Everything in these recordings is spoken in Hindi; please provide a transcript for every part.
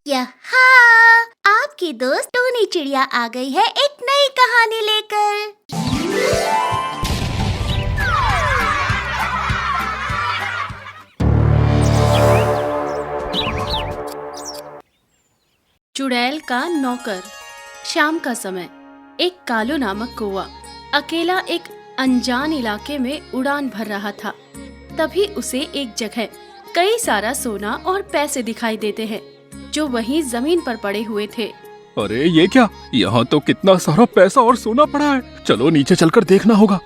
यहाँ आपकी दोस्त टूनी चिड़िया आ गई है एक नई कहानी लेकर। चुड़ैल का नौकर। शाम का समय एक कालू नामक कौवा अकेला एक अनजान इलाके में उड़ान भर रहा था। तभी उसे एक जगह कई सारा सोना और पैसे दिखाई देते हैं जो वहीं जमीन पर पड़े हुए थे। अरे ये क्या, यहाँ तो कितना सारा पैसा और सोना पड़ा है। चलो नीचे चलकर देखना होगा।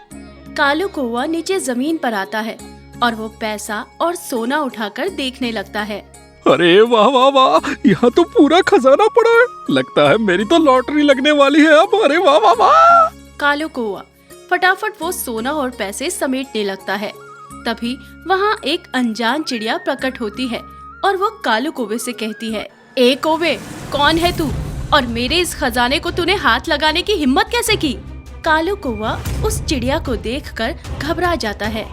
कालू कौवा नीचे जमीन पर आता है और वो पैसा और सोना उठाकर देखने लगता है। अरे वाह वाह वाह, यहाँ तो पूरा खजाना पड़ा है। लगता है मेरी तो लॉटरी लगने वाली है अब। अरे वाह वाह वाह। कालू कौवा फटाफट वो सोना और पैसे समेटने लगता है। तभी वहाँ एक अनजान चिड़िया प्रकट होती है और वो कालू कौवे से कहती है, ए कौवे, कौन है तू और मेरे इस खजाने को तूने हाथ लगाने की हिम्मत कैसे की? कालू कौवा उस चिड़िया को देखकर घबरा जाता है।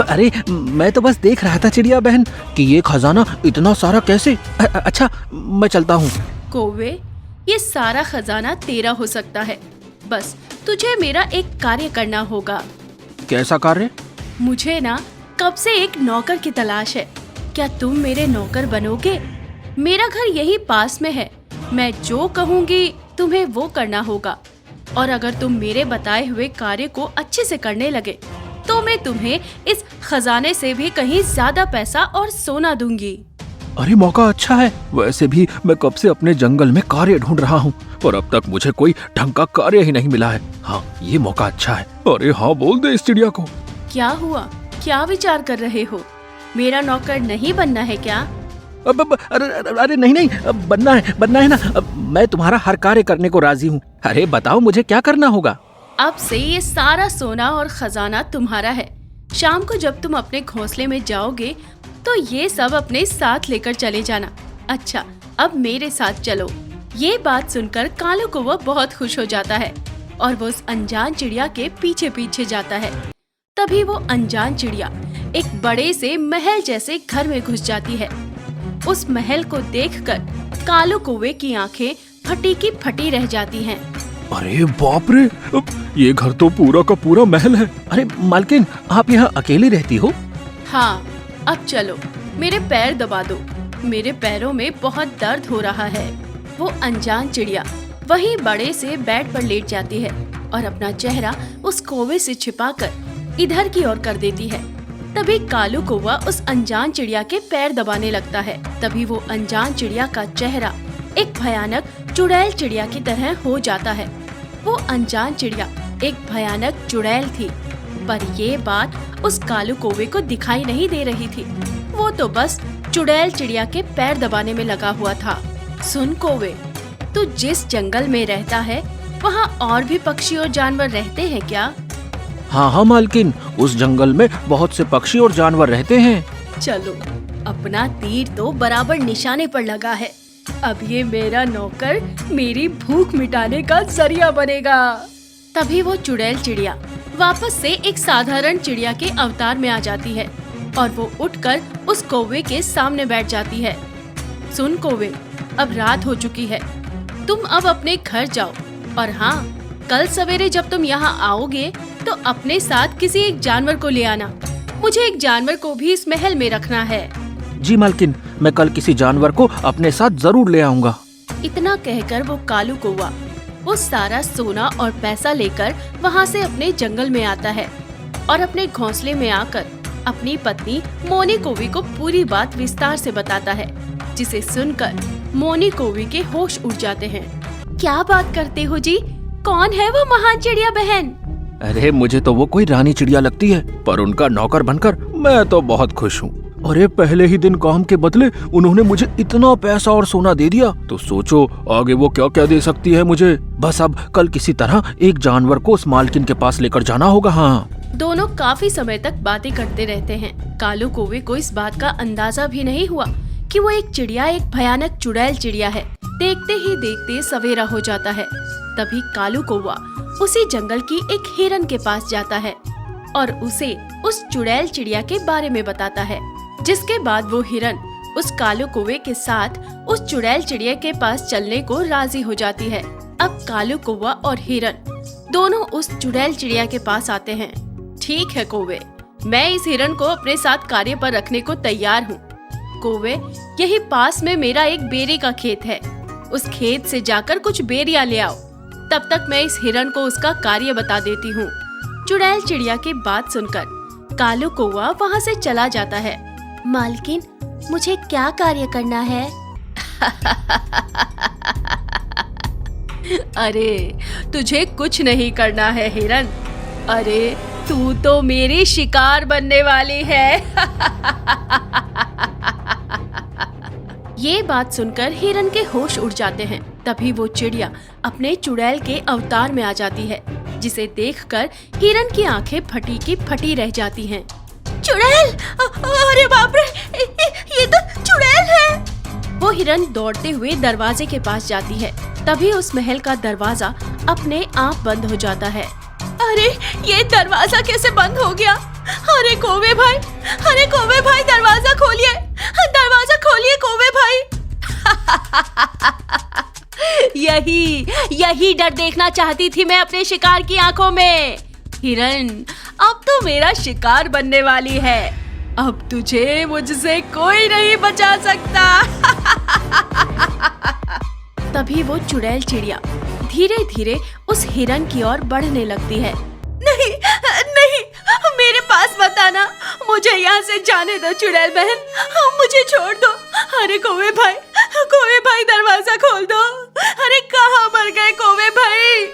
अरे मैं तो बस देख रहा था चिड़िया बहन कि ये खजाना इतना सारा कैसे। अच्छा मैं चलता हूँ। कौवे, ये सारा खजाना तेरा हो सकता है, बस तुझे मेरा एक कार्य करना होगा। कैसा कार्य? मुझे ना कब से एक नौकर की तलाश है। क्या तुम मेरे नौकर बनोगे? मेरा घर यही पास में है। मैं जो कहूँगी तुम्हें वो करना होगा और अगर तुम मेरे बताए हुए कार्य को अच्छे से करने लगे तो मैं तुम्हें इस खजाने से भी कहीं ज्यादा पैसा और सोना दूंगी। अरे मौका अच्छा है। वैसे भी मैं कब से अपने जंगल में कार्य ढूंढ रहा हूँ और अब तक मुझे कोई ढंग का कार्य ही नहीं मिला है। हाँ, ये मौका अच्छा है। अरे हाँ, बोल दे इस चिड़िया को। क्या हुआ? क्या विचार कर रहे हो? मेरा नौकर नहीं बनना है क्या? अरे नहीं, बनना है ना। मैं तुम्हारा हर कार्य करने को राजी हूँ। अरे बताओ मुझे क्या करना होगा? अब से ये सारा सोना और खजाना तुम्हारा है। शाम को जब तुम अपने घोंसले में जाओगे तो ये सब अपने साथ लेकर चले जाना। अच्छा, अब मेरे साथ चलो। ये बात सुनकर कालू कौवा बहुत खुश हो जाता है और वो उस अनजान चिड़िया के पीछे पीछे जाता है। तभी वो अनजान चिड़िया एक बड़े से महल जैसे घर में घुस जाती है। उस महल को देखकर कालू कौवे की आंखें फटी की फटी रह जाती हैं। अरे बाप रे, ये घर तो पूरा का पूरा महल है। अरे मालकिन, आप यहाँ अकेली रहती हो? हाँ, अब चलो, मेरे पैर दबा दो, मेरे पैरों में बहुत दर्द हो रहा है। वो अनजान चिड़िया वहीं बड़े से बेड पर लेट जाती है और अपना चेहरा उस कौवे से छिपाकर इधर की ओर कर देती है। तभी कालू कौवा उस अनजान चिड़िया के पैर दबाने लगता है। तभी वो अनजान चिड़िया का चेहरा एक भयानक चुड़ैल चिड़िया की तरह हो जाता है। वो अनजान चिड़िया एक भयानक चुड़ैल थी, पर ये बात उस कालू कौवे को दिखाई नहीं दे रही थी। वो तो बस चुड़ैल चिड़िया के पैर दबाने में लगा हुआ था। सुन कौवे, तू जिस जंगल में रहता है वहाँ और भी पक्षी और जानवर रहते हैं क्या? हाँ मालकिन, उस जंगल में बहुत से पक्षी और जानवर रहते हैं। चलो, अपना तीर तो बराबर निशाने पर लगा है। अब ये मेरा नौकर मेरी भूख मिटाने का जरिया बनेगा। तभी वो चुड़ैल चिड़िया वापस से एक साधारण चिड़िया के अवतार में आ जाती है और वो उठकर उस कौवे के सामने बैठ जाती है। सुन कौवे, अब रात हो चुकी है, तुम अब अपने घर जाओ और हाँ, कल सवेरे जब तुम यहाँ आओगे तो अपने साथ किसी एक जानवर को ले आना। मुझे एक जानवर को भी इस महल में रखना है। जी मालकिन, मैं कल किसी जानवर को अपने साथ जरूर ले आऊंगा। इतना कहकर वो कालू कौवा वो सारा सोना और पैसा लेकर वहाँ से अपने जंगल में आता है और अपने घोंसले में आकर अपनी पत्नी मोनी कौवी को पूरी बात विस्तार से बताता है, जिसे सुनकर मोनी कौवी के होश उड़ जाते हैं। क्या बात करते हो जी? कौन है वो महान चिड़िया बहन? अरे मुझे तो वो कोई रानी चिड़िया लगती है, पर उनका नौकर बनकर मैं तो बहुत खुश हूँ। अरे पहले ही दिन काम के बदले उन्होंने मुझे इतना पैसा और सोना दे दिया, तो सोचो आगे वो क्या क्या दे सकती है मुझे। बस अब कल किसी तरह एक जानवर को उस मालकिन के पास लेकर जाना होगा। हाँ। दोनों काफी समय तक बातें करते रहते हैं। कालू कौवे को इस बात का अंदाजा भी नहीं हुआ कि वो एक चिड़िया एक भयानक चुड़ैल चिड़िया है। देखते ही देखते सवेरा हो जाता है। तभी कालू कौवा उसी जंगल की एक हिरन के पास जाता है और उसे उस चुड़ैल चिड़िया के बारे में बताता है, जिसके बाद वो हिरन उस कालू कौवे के साथ उस चुड़ैल चिड़िया के पास चलने को राजी हो जाती है। अब कालू कौवा और हिरन दोनों उस चुड़ैल चिड़िया के पास आते हैं। ठीक है कौवे, मैं इस हिरन को अपने साथ कार्य पर रखने को तैयार हूँ। कौवे, यही पास में मेरा एक बेरी का खेत है, उस खेत से जाकर कुछ बेरियां ले आओ, तब तक मैं इस हिरन को उसका कार्य बता देती हूँ। चुड़ैल चिड़िया की बात सुनकर कालू कौवा वहाँ से चला जाता है। मालकिन, मुझे क्या कार्य करना है? अरे तुझे कुछ नहीं करना है हिरन, अरे तू तो मेरी शिकार बनने वाली है। ये बात सुनकर हिरन के होश उड़ जाते हैं। तभी वो चिड़िया अपने चुड़ैल के अवतार में आ जाती है, जिसे देखकर हिरन की आंखें फटी की फटी रह जाती हैं। चुड़ैल! अरे बाप रे, ये तो चुड़ैल है। वो हिरन दौड़ते हुए दरवाजे के पास जाती है। तभी उस महल का दरवाजा अपने आप बंद हो जाता है। अरे ये दरवाजा कैसे बंद हो गया? अरे कौवे भाई, अरे कौवे भाई, दरवाजा खोलिए, दरवाजा खोलिए कौवे भाई। यही डर देखना चाहती थी मैं अपने शिकार की आंखों में। हिरन, अब तो मेरा शिकार बनने वाली है, अब तुझे मुझसे कोई नहीं बचा सकता। तभी वो चुड़ैल चिड़िया धीरे धीरे उस हिरन की ओर बढ़ने लगती है। नहीं नहीं, मेरे पास मत आना, मुझे यहाँ से जाने दो चुड़ैल बहन, मुझे छोड़ दो। अरे कौवे भाई दरवाजा खोल दो। अरे कहाँ मर गए कौवे भाई?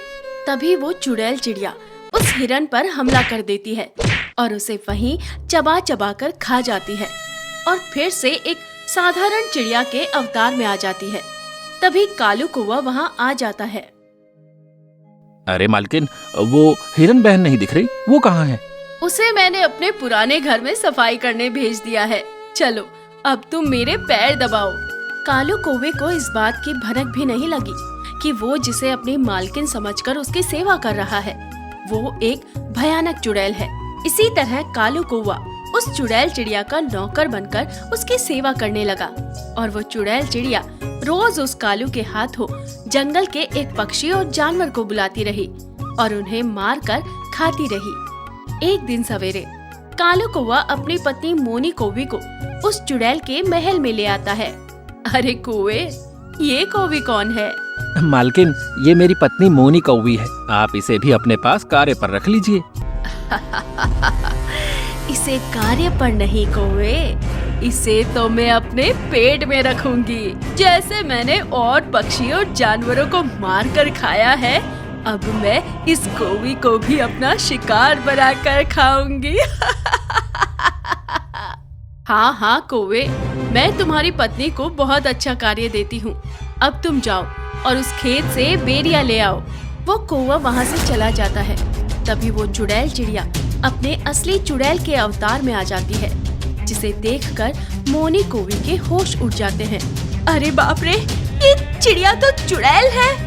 तभी वो चुड़ैल चिड़िया उस हिरन पर हमला कर देती है और उसे वहीं चबा चबा कर खा जाती है और फिर से एक साधारण चिड़िया के अवतार में आ जाती है। तभी कालू कौवा वहाँ आ जाता है। अरे मालकिन, वो हिरन बहन नहीं दिख रही, वो कहाँ है? उसे मैंने अपने पुराने घर में सफाई करने भेज दिया है, चलो अब तुम मेरे पैर दबाओ। कालू कौवे को इस बात की भनक भी नहीं लगी कि वो जिसे अपनी मालकिन समझकर उसकी सेवा कर रहा है वो एक भयानक चुड़ैल है। इसी तरह कालू कौवा उस चुड़ैल चिड़िया का नौकर बनकर उसकी सेवा करने लगा और वो चुड़ैल चिड़िया रोज उस कालू के हाथों जंगल के एक पक्षी और जानवर को बुलाती रही और उन्हें मार कर खाती रही। एक दिन सवेरे कालू कौवा अपनी पत्नी मोनी कौवी को उस चुड़ैल के महल में ले आता है। अरे कौवे, ये कौवी कौन है? मालकिन, ये मेरी पत्नी मोनी कौवी है, आप इसे भी अपने पास कार्य पर रख लीजिए। इसे कार्य पर नहीं कौवे, इसे तो मैं अपने पेट में रखूंगी। जैसे मैंने और पक्षी और जानवरों को मार कर खाया है, अब मैं इस कौवी को भी अपना शिकार बनाकर खाऊंगी। हाँ कौवे, मैं तुम्हारी पत्नी को बहुत अच्छा कार्य देती हूँ। अब तुम जाओ और उस खेत से बेरिया ले आओ। वो कौवा वहाँ से चला जाता है। तभी वो चुड़ैल चिड़िया अपने असली चुड़ैल के अवतार में आ जाती है, जिसे देखकर मोनी कौवी के होश उड़ जाते हैं। अरे बाप रे, ये चिड़िया तो चुड़ैल है।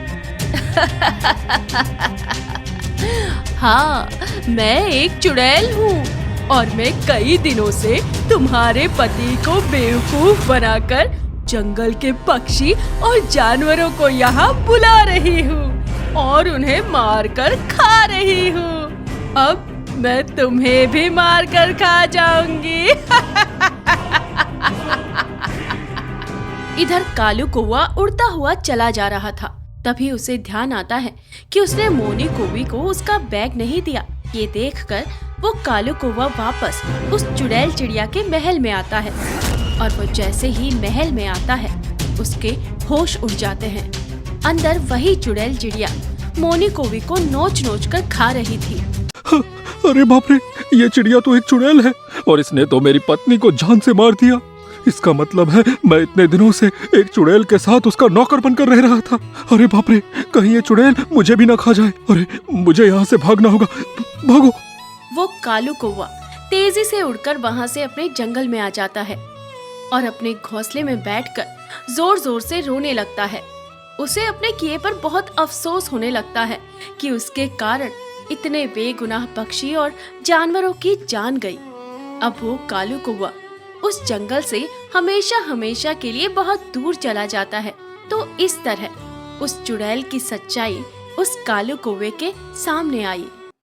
हाँ, मैं एक चुड़ैल हूँ और मैं कई दिनों से तुम्हारे पति को बेवकूफ बनाकर जंगल के पक्षी और जानवरों को यहाँ बुला रही हूँ और उन्हें मारकर खा रही हूँ। अब मैं तुम्हें भी मारकर खा जाऊंगी। इधर कालू कौवा उड़ता हुआ चला जा रहा था। तभी उसे ध्यान आता है कि उसने मोनी कौवी को उसका बैग नहीं दिया। ये देखकर वो कालू कौवा वापस उस चुड़ैल चिड़िया के महल में आता है और वो जैसे ही महल में आता है उसके होश उड़ जाते हैं। अंदर वही चुड़ैल चिड़िया मोनी कौवी को नोच नोच कर खा रही थी। अरे बाप रे, ये चिड़िया तो एक चुड़ैल है और इसने तो मेरी पत्नी को जान से मार दिया। इसका मतलब है मैं इतने दिनों से एक चुड़ैल के साथ उसका नौकर बनकर रह रहा था। अरे बाप रे, कहीं ये चुड़ैल मुझे भी ना खा जाए। अरे मुझे यहाँ से भागना होगा, भागो। वो कालू कौवा तेजी से उड़कर वहाँ से अपने जंगल में आ जाता है और अपने घोंसले में बैठकर जोर जोर से रोने लगता है। उसे अपने किए पर बहुत अफसोस होने लगता है कि उसके कारण इतने बेगुनाह पक्षी और जानवरों की जान गई। अब वो कालू कौवा उस जंगल से हमेशा हमेशा के लिए बहुत दूर चला जाता है। तो इस तरह उस चुड़ैल की सच्चाई उस कालू कौवे के सामने आई।